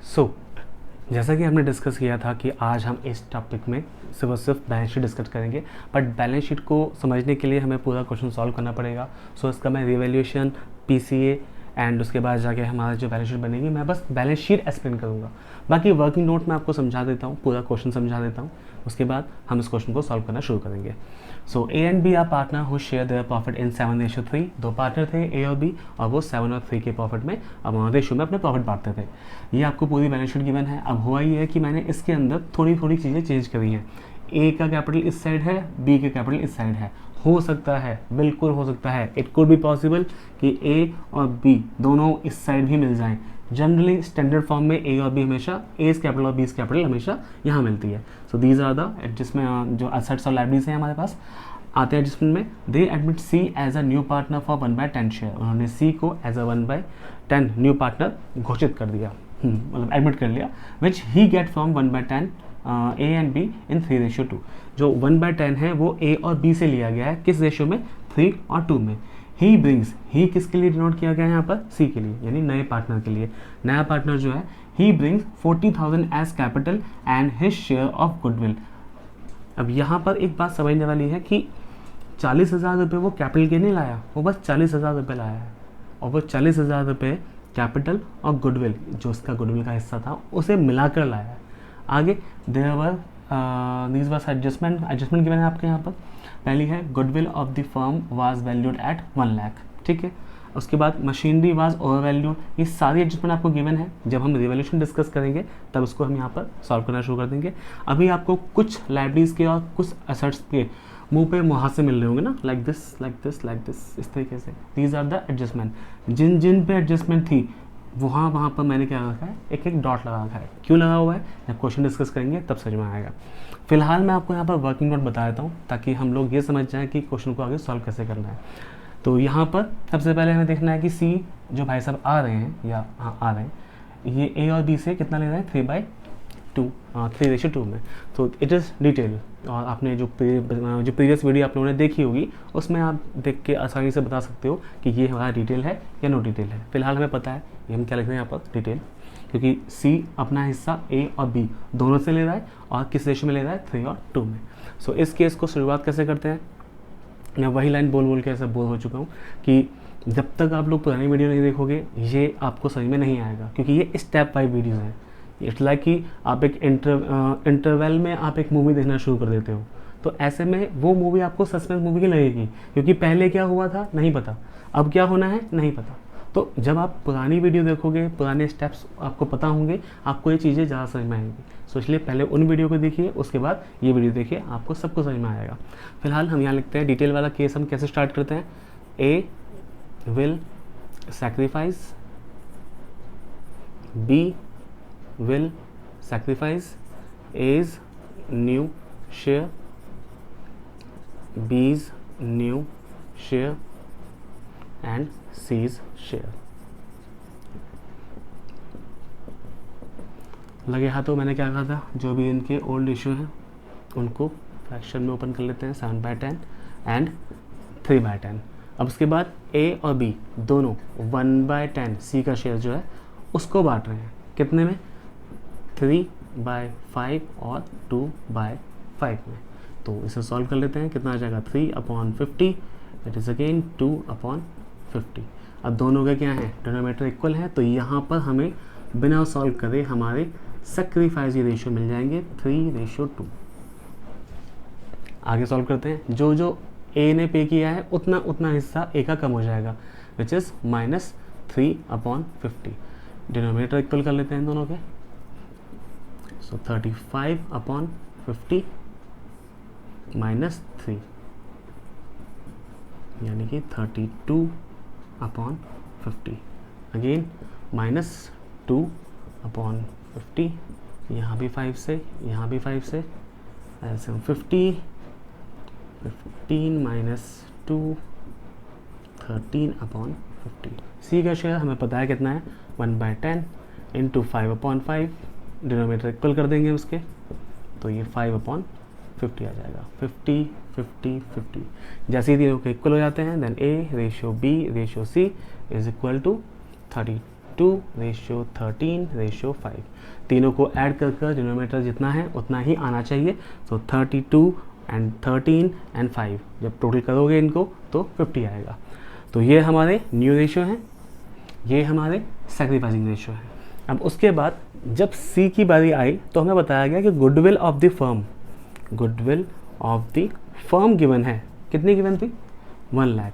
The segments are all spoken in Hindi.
सो जैसा कि हमने डिस्कस किया था कि आज हम इस टॉपिक में सिर्फ और सिर्फ बैलेंस शीट डिस्कस करेंगे, बट बैलेंस शीट को समझने के लिए हमें पूरा क्वेश्चन सॉल्व करना पड़ेगा। सो इसका मैं रिवैल्यूएशन, पीसीए एंड उसके बाद जाके हमारा जो बैलेंस शीट बनेगी, मैं बस बैलेंस शीट एक्सप्लेन करूँगा। बाकी वर्किंग नोट में आपको समझा देता हूँ, पूरा क्वेश्चन समझा देता हूँ, उसके बाद हम इस क्वेश्चन को सॉल्व करना शुरू करेंगे। So A and B are partner who share their profit in 7:3। दो पार्टनर थे ए और बी, और वो 7 और 3 के प्रॉफिट में अब रेशो में अपने प्रॉफिट बांटते थे। ये आपको पूरी बैलेंस शीट गिवन है। अब हुआ ये है कि मैंने इसके अंदर थोड़ी थोड़ी चीज़ें चेंज करी हैं। ए का कैपिटल इस साइड है, बी का कैपिटल इस साइड है। हो सकता है, बिल्कुल हो सकता है, इट कुड बी पॉसिबल कि ए और बी दोनों इस साइड भी मिल जाएं। जनरली स्टैंडर्ड फॉर्म में ए और बी हमेशा ए कैपिटल और बी कैपिटल हमेशा यहाँ मिलती है। So these are the adjustment, जो असेट्स और लायबिलिटीज हैं हमारे पास आते हैं एडजस्टमेंट में। They admit C as a new partner for 1/10 share. उन्होंने सी को एज अ 1/10 न्यू पार्टनर घोषित कर दिया, मतलब एडमिट कर लिया, which he get from 1/10 A and B in 3:2। जो 1/10 है वो ए और बी से लिया गया है, किस रेशियो में, 3 और 2 में। ही ब्रिंग्स, ही किसके लिए डिनोट किया गया है यहाँ पर, सी के लिए, यानी नए पार्टनर के लिए। नया पार्टनर जो है, he brings 40,000 as capital and his share of goodwill. अब यहाँ पर एक बात समझने वाली है कि 40,000 रुपये वो कैपिटल के नहीं लाया, वो बस 40,000 रुपये लाया है, और वो 40,000 रुपये कैपिटल और गुडविल, जो उसका गुडविल का हिस्सा था, उसे मिलाकर लाया है। आगे there were these was adjustment given है आपके यहाँ पर। पहली है goodwill of the firm was valued at 1 lakh, ठीक है। उसके बाद मशीनरी वाज ओवर वैल्यूड। ये सारी एडजस्टमेंट आपको गिवन है। जब हम रिवैल्यूएशन डिस्कस करेंगे तब उसको हम यहाँ पर सॉल्व करना शुरू कर देंगे। अभी आपको कुछ लाइब्रेरीज के और कुछ असेट्स के मुंह पे मुहासे मिल रहे होंगे ना, like this like this like this, इस तरीके से। These are the adjustment. जिन जिन पे एडजस्टमेंट थी वहाँ पर मैंने क्या रखा है, एक एक डॉट लगा रखा है। क्यों लगा हुआ है, जब क्वेश्चन डिस्कस करेंगे तब समझ में आएगा। फिलहाल मैं आपको यहाँ पर वर्किंग नोट बता देता हूँ, ताकि हम लोग ये समझ जाएँ कि क्वेश्चन को आगे सॉल्व कैसे करना है। तो यहाँ पर सबसे पहले हमें देखना है कि सी जो भाई साहब आ रहे हैं, या हाँ आ रहे हैं, ये ए और बी से कितना ले रहे हैं, 3/2 में। तो इट इज़ डिटेल, और आपने जो प्रीवियस वीडियो आप लोगों ने देखी होगी उसमें आप देख के आसानी से बता सकते हो कि ये हमारा डिटेल है या नो डिटेल है। फिलहाल हमें पता है ये हम क्या लिख रहे हैं यहाँ पर, डिटेल, क्योंकि सी अपना हिस्सा ए और बी दोनों से ले रहा है, और किस रेशो में ले रहा है, 3 और 2 में। सो इस केस को शुरुआत कैसे करते हैं, मैं वही लाइन बोल बोल के ऐसा बोर हो चुका हूँ कि जब तक आप लोग पुरानी वीडियो नहीं देखोगे ये आपको समझ में नहीं आएगा, क्योंकि ये स्टेप वाइज वीडियो है। इट्स लाइक कि आप एक इंटरवल में आप एक मूवी देखना शुरू कर देते हो, तो ऐसे में वो मूवी आपको सस्पेंस मूवी की लगेगी, क्योंकि पहले क्या हुआ था नहीं पता, अब क्या होना है नहीं पता। तो जब आप पुरानी वीडियो देखोगे, पुराने स्टेप्स आपको पता होंगे, आपको ये चीज़ें ज़्यादा समझ में आएंगी। सो इसलिए पहले उन वीडियो को देखिए, उसके बाद ये वीडियो देखिए, आपको सब कुछ समझ में आएगा। फिलहाल हम यहाँ लिखते हैं डिटेल वाला केस। हम कैसे स्टार्ट करते हैं, A will sacrifice, B will sacrifice A's new share, B's new share and C's share। लगे हाथों मैंने क्या कहा था, जो भी इनके ओल्ड रेशियो हैं उनको फ्रैक्शन में ओपन कर लेते हैं, 7/10 एंड 3/10। अब उसके बाद A और B दोनों 1/10 C का शेयर जो है उसको बांट रहे हैं, कितने में, 3/5 और 2/5 में। तो इसे सॉल्व कर लेते हैं, कितना आ जाएगा, 3/50, दैट इज अगेन 2/50। अब दोनों का क्या है, डिनोमिनेटर इक्वल है, तो यहाँ पर हमें बिना सॉल्व करे हमारे सैक्रिफाइस रेशियो मिल जाएंगे 3:2। आगे सॉल्व करते हैं। जो जो ए ने पे किया है उतना उतना हिस्सा ए का कम हो जाएगा, विच इज़ -3/50। डिनोमिनेटर इक्वल कर लेते हैं दोनों के। सो 35/50 -3, यानी कि 32/50। अगेन -2/50, यहाँ भी 5 से, यहाँ भी 5 से, ऐसे 15 -2, 13/50। सी का शेयर हमें पता है कितना है, 1/10 इंटू 5/5, डिनोमिनेटर इक्वल कर देंगे उसके, तो ये 5/50 आ जाएगा। 50 50 50, जैसे ही तीनों के इक्वल हो जाते हैं, then A ratio B ratio C is equal to 32 32:13:5, तीनों को ऐड कर कर डिनोमिनेटर जितना है उतना ही आना चाहिए। तो 32 एंड 13 एंड 5 जब टोटल करोगे इनको तो 50 आएगा। तो ये हमारे न्यू रेशियो हैं, ये हमारे सैक्रिफाइसिंग रेशियो है। अब उसके बाद जब सी की बारी आई तो हमें बताया गया कि goodwill of the firm, goodwill of the firm given है, कितनी गिवन थी 1 लाख।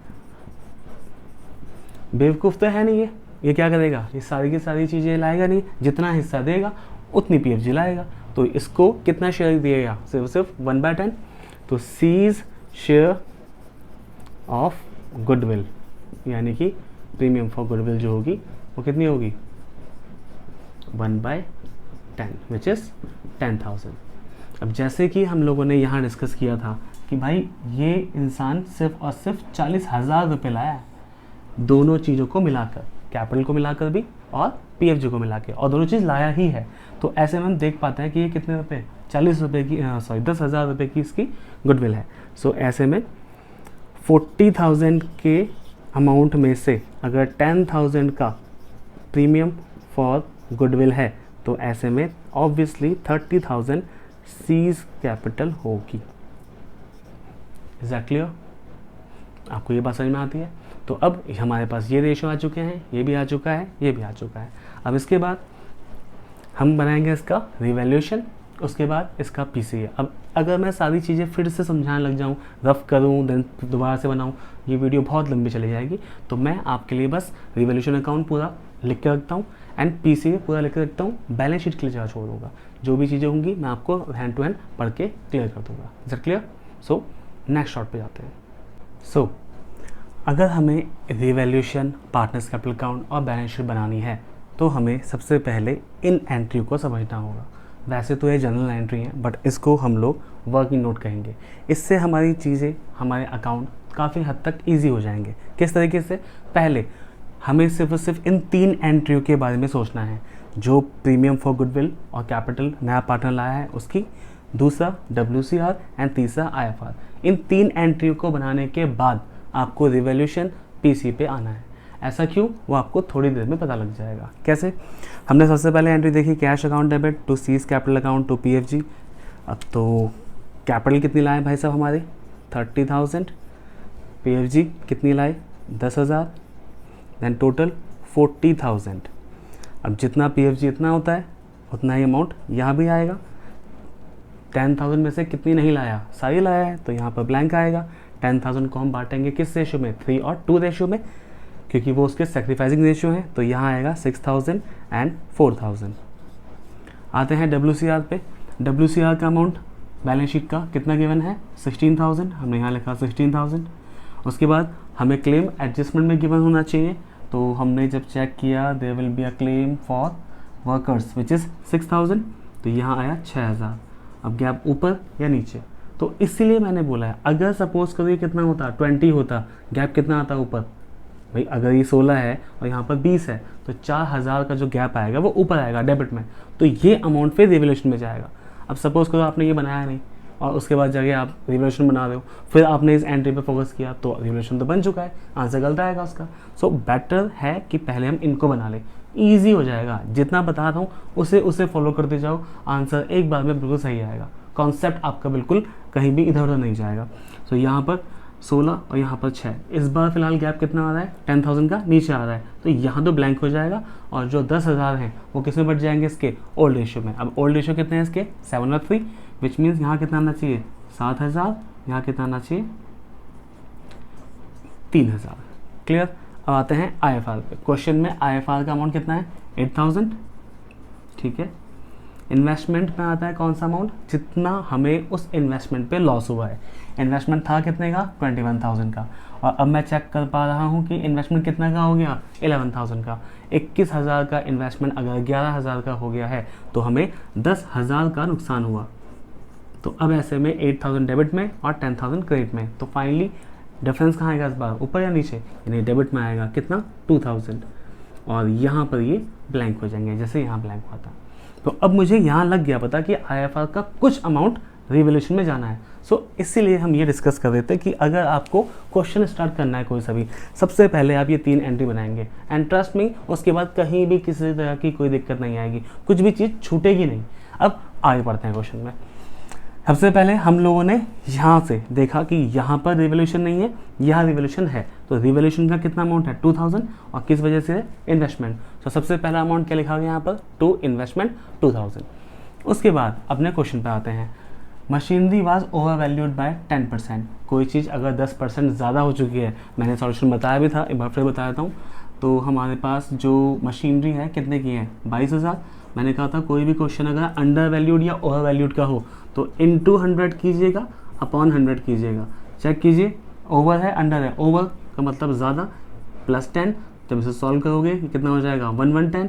बेवकूफ़ तो है नहीं ये क्या करेगा, ये सारी की सारी चीज़ें लाएगा नहीं, जितना हिस्सा देगा उतनी PFG लाएगा। तो इसको कितना शेयर दिएगा, सिर्फ 1/10। तो सीज शेयर ऑफ गुडविल यानी कि प्रीमियम फॉर गुडविल जो होगी वो कितनी होगी 1/10 विच इज़ 10,000। अब जैसे कि हम लोगों ने यहाँ डिस्कस किया था कि भाई ये इंसान सिर्फ और सिर्फ 40,000 रुपये लाया है, दोनों चीज़ों को मिलाकर, कैपिटल को मिलाकर भी और PFG को मिला के, और दोनों चीज़ लाया ही है। तो ऐसे में हम देख पाते हैं कि ये कितने रुपए 40 रुपये की 10,000 रुपये की इसकी गुडविल है। सो ऐसे में 40,000 के अमाउंट में से अगर 10,000 का प्रीमियम फॉर गुडविल है तो ऐसे में ऑब्वियसली 30,000 सीज कैपिटल होगी। Is that clear? आपको ये बात समझ में आती है? तो अब हमारे पास ये रेशियो आ चुके हैं, ये भी आ चुका है, ये भी आ चुका है। अब इसके बाद हम बनाएंगे इसका रिवैल्यूएशन, उसके बाद इसका PCA। अब अगर मैं सारी चीज़ें फिर से समझाने लग जाऊँ, रफ करूँ, देन दोबारा से बनाऊँ, ये वीडियो बहुत लंबी चली जाएगी। तो मैं आपके लिए बस रिवैल्यूएशन अकाउंट पूरा लिख के रखता हूँ एंड PCA पूरा लिख के रखता हूँ, बैलेंस शीट के लिए जगह छोड़ दूँगा। जो भी चीज़ें होंगी मैं आपको हैंड टू हैंड पढ़ के क्लियर कर दूँगा। Is that clear? So next shot पे जाते हैं। सो अगर हमें रिवैल्यूएशन, पार्टनर्स कैपिटल अकाउंट और बैलेंस शीट बनानी है तो हमें सबसे पहले इन एंट्री को समझना होगा। वैसे तो ये जनरल एंट्री है बट इसको हम लोग वर्किंग नोट कहेंगे। इससे हमारी चीज़ें, हमारे अकाउंट काफ़ी हद तक इजी हो जाएंगे। किस तरीके से? पहले हमें सिर्फ इन 3 एंट्रियों के बारे में सोचना है, जो प्रीमियम फॉर गुडविल और कैपिटल नया पार्टनर लाया है उसकी, दूसरा WCR एंड तीसरा IFR। इन 3 एंट्रियों को बनाने के बाद आपको रिवैल्यूएशन PC पे आना है। ऐसा क्यों, वो आपको थोड़ी देर में पता लग जाएगा। कैसे? हमने सबसे पहले एंट्री देखी cash account debit to C's capital account to PFG। अब तो कैपिटल कितनी लाए भाई साहब हमारे 30,000, PFG कितनी लाए 10,000, देन टोटल 40,000। अब जितना PFG इतना होता है उतना ही अमाउंट यहाँ भी आएगा। 10,000 में से कितनी नहीं लाया, सारी लाया है, तो यहाँ पर ब्लैंक आएगा। 10,000 को हम बांटेंगे किस रेशियो में, 3 और 2 रेशियो में, क्योंकि वो उसके सैक्रिफाइसिंग रेशियो है। तो यहाँ आएगा 6,000 एंड 4,000। आते हैं WCR पे। WCR का अमाउंट बैलेंस शीट का कितना गिवन है 16,000, हमने यहाँ लिखा 16,000। उसके बाद हमें क्लेम एडजस्टमेंट में गिवन होना चाहिए, तो हमने जब चेक किया there will be a claim for workers which is 6,000, तो यहाँ आया 6,000। अब गैप ऊपर या नीचे, तो इसीलिए मैंने बोला है अगर सपोज करो ये कितना होता 20 होता, गैप कितना आता ऊपर भाई, अगर ये 16 है और यहाँ पर 20 है तो 4,000 का जो गैप आएगा वो ऊपर आएगा डेबिट में, तो ये अमाउंट फिर रिवैल्यूएशन में जाएगा। अब सपोज करो आपने ये बनाया नहीं और उसके बाद जाके आप रिवैल्यूएशन बना रहे हो, फिर आपने इस एंट्री पे फोकस किया तो रिवैल्यूएशन तो बन चुका है, आंसर गलत आएगा उसका। सो बेटर है कि पहले हम इनको बना लें, ईजी हो जाएगा। जितना बता रहा हूँ उसे फॉलो करते जाओ, आंसर एक बार में बिल्कुल सही आएगा। कॉन्सेप्ट आपका बिल्कुल कहीं भी इधर उधर नहीं जाएगा। सो यहाँ पर 16 और यहाँ पर 6, इस बार फिलहाल गैप कितना आ रहा है 10,000 का नीचे आ रहा है, तो यहाँ तो ब्लैंक हो जाएगा और जो 10,000 हैं वो किस में बढ़ जाएंगे इसके ओल्ड रेशियो में। अब ओल्ड रेशियो कितने हैं इसके 7 और 3, विच मीन्स यहाँ कितना आना चाहिए 7,000, यहाँ कितना आना चाहिए 3,000। क्लियर? अब आते हैं IFR पे। क्वेश्चन में IFR का अमाउंट कितना है 8,000, ठीक है। इन्वेस्टमेंट में आता है कौन सा अमाउंट, जितना हमें उस इन्वेस्टमेंट पे लॉस हुआ है। इन्वेस्टमेंट था कितने का 21,000 का, और अब मैं चेक कर पा रहा हूँ कि इन्वेस्टमेंट कितना का हो गया 11,000 का। 21,000 का इन्वेस्टमेंट अगर 11,000 का हो गया है तो हमें 10,000 का नुकसान हुआ। तो अब ऐसे में 8,000 डेबिट में और 10,000 क्रेडिट में, तो फाइनली डिफरेंस कहाँ आएगा इस बार, ऊपर या नीचे, यानी डेबिट में आएगा कितना 2,000, और यहाँ पर ये ब्लैंक हो जाएंगे जैसे यहाँ ब्लैंक हुआ था। तो अब मुझे यहाँ लग गया पता कि IFR का कुछ अमाउंट रिवोल्यूशन में जाना है। सो इसीलिए हम ये डिस्कस कर रहे थे कि अगर आपको क्वेश्चन स्टार्ट करना है कोई सा भी, सबसे पहले आप ये 3 एंट्री बनाएंगे एंड ट्रस्ट मी, उसके बाद कहीं भी किसी तरह की कोई दिक्कत नहीं आएगी, कुछ भी चीज़ छूटेगी नहीं। अब आगे बढ़ते हैं क्वेश्चन में। सबसे पहले हम लोगों ने यहाँ से देखा कि यहाँ पर रिवोल्यूशन नहीं है, यहाँ रिवोल्यूशन है, तो रिवोल्यूशन का कितना अमाउंट है 2000, और किस वजह से है इन्वेस्टमेंट। तो सबसे पहला अमाउंट क्या लिखा गया यहाँ पर, टू इन्वेस्टमेंट 2000। उसके बाद अपने क्वेश्चन पे आते हैं। Machinery was over valued bye 10%। कोई चीज़ अगर 10% ज़्यादा हो चुकी है, मैंने सॉल्यूशन बताया भी था, एक बार फिर बता देता हूँ। तो हमारे पास जो मशीनरी है कितने की है 22,000। मैंने कहा था कोई भी क्वेश्चन अगर अंडर वैल्यूड या ओवर वैल्यूड का हो तो इनटू 100 कीजिएगा, अपॉन 100 कीजिएगा। चेक कीजिए, ओवर है अंडर है, ओवर का मतलब ज़्यादा, प्लस 10। जब इसे सॉल्व करोगे कितना हो जाएगा 1110,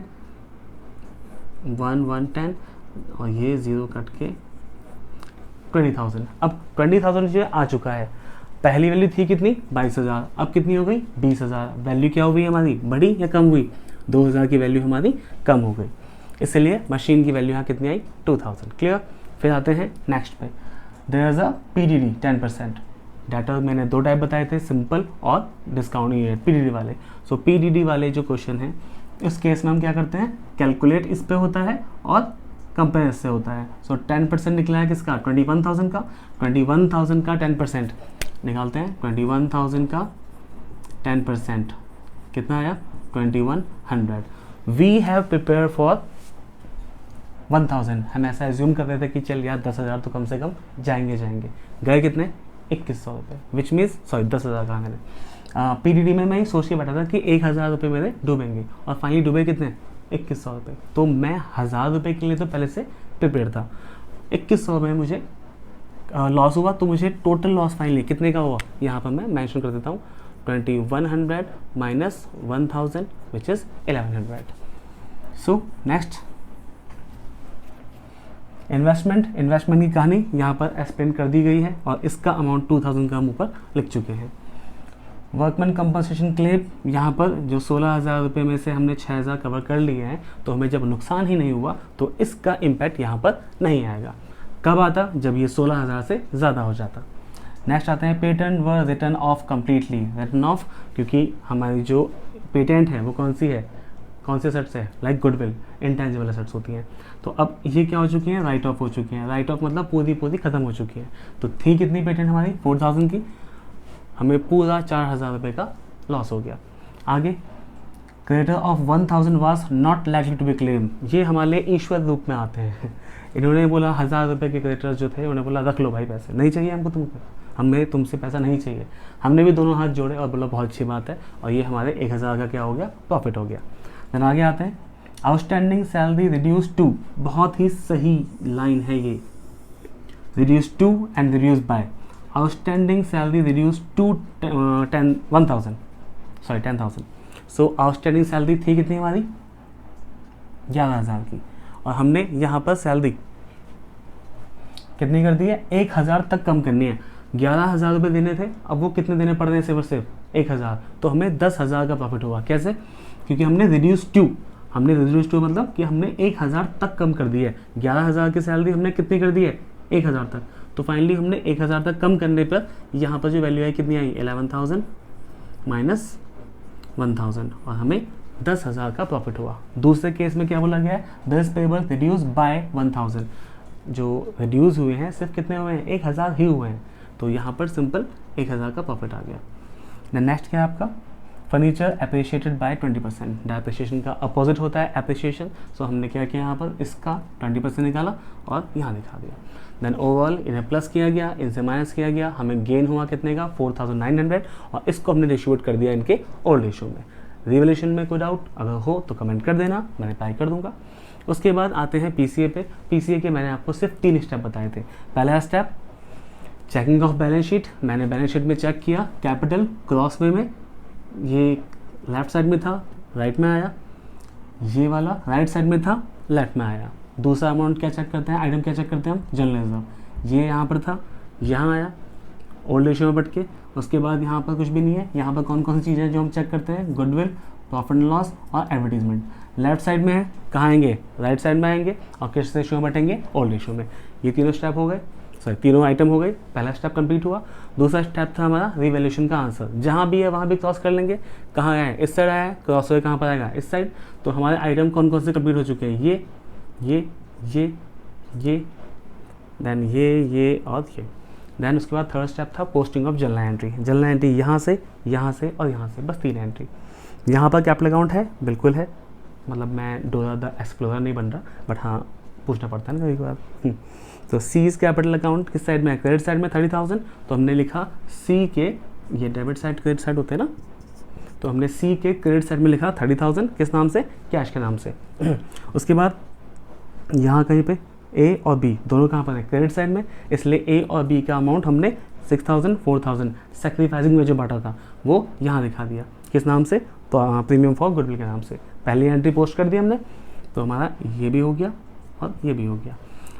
1110, और ये 0 कट के 20,000। अब 20,000 जो आ चुका है, पहली वैल्यू थी कितनी 22,000, अब कितनी हो गई 20,000। वैल्यू क्या हो गई हमारी, बढ़ी या कम हुई, 2,000 की वैल्यू हमारी कम हो गई, इसलिए मशीन की वैल्यू यहाँ कितनी आई 2,000। क्लियर। फिर आते हैं नेक्स्ट पे। There is a PDD 10%। Data मैंने 2 टाइप बताए थे, सिंपल और डिस्काउंट पीडीडी वाले। सो पीडीडी वाले जो क्वेश्चन है इस केस में हम क्या करते हैं, कैलकुलेट इस पे होता है और कंपेयर से होता है। सो 10% निकला है किसका 21,000 का, 21,000 का 10% निकालते हैं। 21,000 का 10% कितना आया 2100। We have prepare for 1000। हम ऐसा एज्यूम कर रहे थे कि चल यार 10,000 तो कम से कम जाएंगे, गए कितने 2100 रुपये, विच मीन्स 10,000 कहा मैंने। पीडीडी में मैं सोच के बैठा था कि 1,000 रुपये मेरे डूबेंगे, और फाइनली डूबे कितने 2100 रुपये। तो मैं 1,000 रुपये के लिए तो पहले से प्रिपेयर था, 2100 में मुझे लॉस हुआ, तो मुझे टोटल लॉस फाइनली कितने का हुआ यहाँ पर मैं मेंशन कर देता हूँ, 2100 minus 1000 which is 1100। So next investment की कहानी यहाँ पर एक्सप्लेन कर दी गई है, और इसका अमाउंट 2000 का हम ऊपर लिख चुके हैं। वर्कमैन कंपनसेशन क्लेम यहाँ पर जो 16,000 रुपये में से हमने 6,000 कवर कर लिए हैं, तो हमें जब नुकसान ही नहीं हुआ तो इसका इम्पैक्ट यहाँ पर नहीं आएगा। कब आता, जब ये 16,000 से ज़्यादा हो जाता। नेक्स्ट आते हैं पेटेंट व return of completely. Return of, क्योंकि हमारी जो पेटेंट है वो कौन सी है, कौन से सेट्स है, लाइक गुडविल, इंटेंजिबल एसेट्स होती हैं। तो अब ये क्या हो चुकी हैं, राइट ऑफ हो चुकी हैं। राइट ऑफ मतलब पूरी खत्म हो चुकी है। तो थी कितनी पेटेंट हमारी 4,000 की, हमें पूरा 4,000 रुपये का लॉस हो गया। आगे creditor of 1,000 was not likely to be claim. ये हमारे ईश्वर रूप में आते हैं। इन्होंने बोला 1,000 रुपये के क्रेडिटर जो थे उन्होंने बोला रख लो भाई पैसे, नहीं चाहिए हमको, तुमको हमें तुमसे पैसा नहीं चाहिए। हमने भी दोनों हाथ जोड़े और बोला बहुत अच्छी बात है, और ये हमारे 1,000 का क्या हो गया, प्रॉफिट हो गया। देन आगे आते हैं आउटस्टैंडिंग सैलरी रिड्यूस टू। बहुत ही सही लाइन है ये, reduce to and reduce by. Outstanding salary reduce to 10,000। So outstanding salary थी कितनी हमारी 11,000 की, और हमने यहाँ पर सैलरी कितनी कर दी है 1,000 तक कम करनी है। 11,000 रुपये देने थे, अब वो कितने देने पड़ रहे हैं, सिर्फ 1,000। तो हमें 10,000 का प्रॉफिट हुआ। कैसे, क्योंकि हमने रिड्यूस टू मतलब कि हमने 1,000 तक कम कर दी है। 11,000 की सैलरी हमने कितनी कर दी है 1,000 तक। तो फाइनली हमने 1,000 तक कम करने पर यहाँ पर जो वैल्यू आई कितनी आई 11,000 माइनस 1,000, और हमें 10,000 का प्रॉफिट हुआ। दूसरे केस में क्या बोला गया है, दिस पेबल रिड्यूस बाय 1,000। जो रिड्यूस हुए हैं सिर्फ कितने हुए हैं 1,000 ही हुए हैं, तो यहाँ पर सिंपल 1,000 का प्रॉफिट आ गया। देन नेक्स्ट क्या है आपका, फर्नीचर अप्रिशिएटेड बाय 20%। डेप्रिसिएशन का अपोजिट होता है अप्रिसिएशन। सो हमने क्या किया यहाँ पर, इसका 20% निकाला और यहाँ दिखा दिया। देन ओवरऑल इन्हें प्लस किया गया, इनसे माइनस किया गया, हमें गेन हुआ कितने का 4,900, और इसको हमने डिस्ट्रीब्यूट कर दिया इनके ओल्ड रेशियो में। रिवैल्यूएशन में कोई डाउट अगर हो तो कमेंट कर देना, मैं रिप्लाई कर दूंगा। उसके बाद आते हैं पीसीए पे। पीसीए के मैंने आपको सिर्फ 3 स्टेप बताए थे। पहला step checking of balance sheet. मैंने बैलेंस शीट में चेक किया, कैपिटल क्रॉस वे में, ये लेफ्ट साइड में था राइट में आया, ये वाला राइट साइड में था लेफ्ट में आया। दूसरा अमाउंट क्या चेक करते हैं, आइटम क्या चेक करते हैं हम, जनरल रिजर्व। ये यहाँ पर था, यहाँ आया ओल्ड रेशियो में बढ़ के। उसके बाद यहाँ पर कुछ भी नहीं है। यहाँ पर कौन कौन सी चीज़ें हैं जो हम चेक करते हैं, गुडविल, प्रॉफिट एंड लॉस और एडवर्टीजमेंट। लेफ्ट साइड में है, कहाँ आएंगे राइट साइड में आएंगे, और किस रेशियो में बटेंगे ओल्ड रेशियो में। ये तीनों स्टेप हो गए। सॉरी तीनों आइटम हो गए, पहला स्टेप कंप्लीट हुआ। दूसरा स्टेप था हमारा रिवैल्यूएशन का आंसर, जहाँ भी है वहाँ भी क्रॉस कर लेंगे, कहाँ आया है इस साइड आया है, क्रॉस होकर कहाँ पर आएगा इस साइड। तो हमारे आइटम कौन कौन से कंप्लीट हो चुके हैं, ये देन ये और ये। देन उसके बाद थर्ड स्टेप था posting of general entry. General entry यहाँ से और यहाँ से, बस 3 एंट्री। यहाँ पर कैपिटल अकाउंट है, बिल्कुल है, मतलब मैं डोरा द एक्सप्लोरर नहीं बन रहा, बट हाँ पूछना पड़ता है ना कभी कभार। तो सी इज कैपिटल अकाउंट किस साइड में है, क्रेडिट साइड में 30,000। तो हमने लिखा सी के, ये डेबिट साइड क्रेडिट साइड होते हैं ना, तो हमने सी के क्रेडिट साइड में लिखा 30,000, किस नाम से, कैश के नाम से। उसके बाद यहाँ कहीं पे ए और बी दोनों कहाँ पर है, क्रेडिट साइड में, इसलिए ए और बी का अमाउंट हमने 6,000 4,000 सेक्रीफाइसिंग में जो बांटा था वो यहाँ दिखा दिया, किस नाम से, तो प्रीमियम फॉर गुडविल के नाम से। पहली एंट्री पोस्ट कर दी हमने, तो हमारा ये भी हो गया और ये भी हो गया।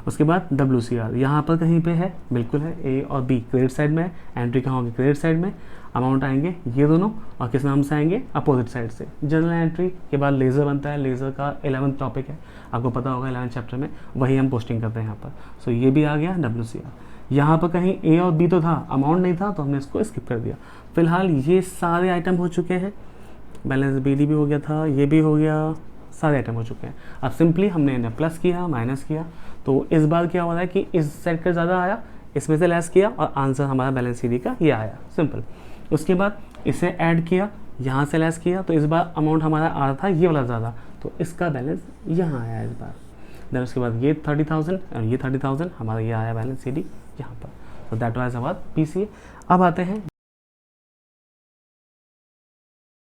उसके बाद WCR यहाँ पर कहीं पे है, बिल्कुल है, ए और बी क्रेडिट साइड में है, एंट्री कहाँ होगी, क्रेडिट साइड में, अमाउंट आएंगे ये दोनों, और किस नाम से आएंगे, अपोजिट साइड से। जनरल एंट्री के बाद लेज़र बनता है, लेज़र का 11th टॉपिक है, आपको पता होगा 11th चैप्टर में, वही हम पोस्टिंग करते हैं यहाँ पर। सो ये भी आ गया WCR। यहाँ पर कहीं ए और बी तो था, अमाउंट नहीं था, तो हमने इसको स्किप कर दिया। फिलहाल ये सारे आइटम हो चुके हैं, बैलेंस BD भी हो गया था, ये भी हो गया, सारे आइटम हो चुके हैं। अब सिंपली हमने इन्हें प्लस किया, माइनस किया, तो इस बार क्या हो रहा है कि इस सेट का ज़्यादा आया, इसमें से लेस किया, और आंसर हमारा बैलेंस CD का ये आया, सिंपल। उसके बाद इसे ऐड किया, यहाँ से लेस किया, तो इस बार अमाउंट हमारा आ रहा था ये वाला ज़्यादा, तो इसका बैलेंस यहाँ आया इस बार। देन उसके बाद ये 30,000 और ये 30,000, हमारा ये आया बैलेंस CD यहाँ पर। तो दैट वाज अबाउट PCA। अब आते हैं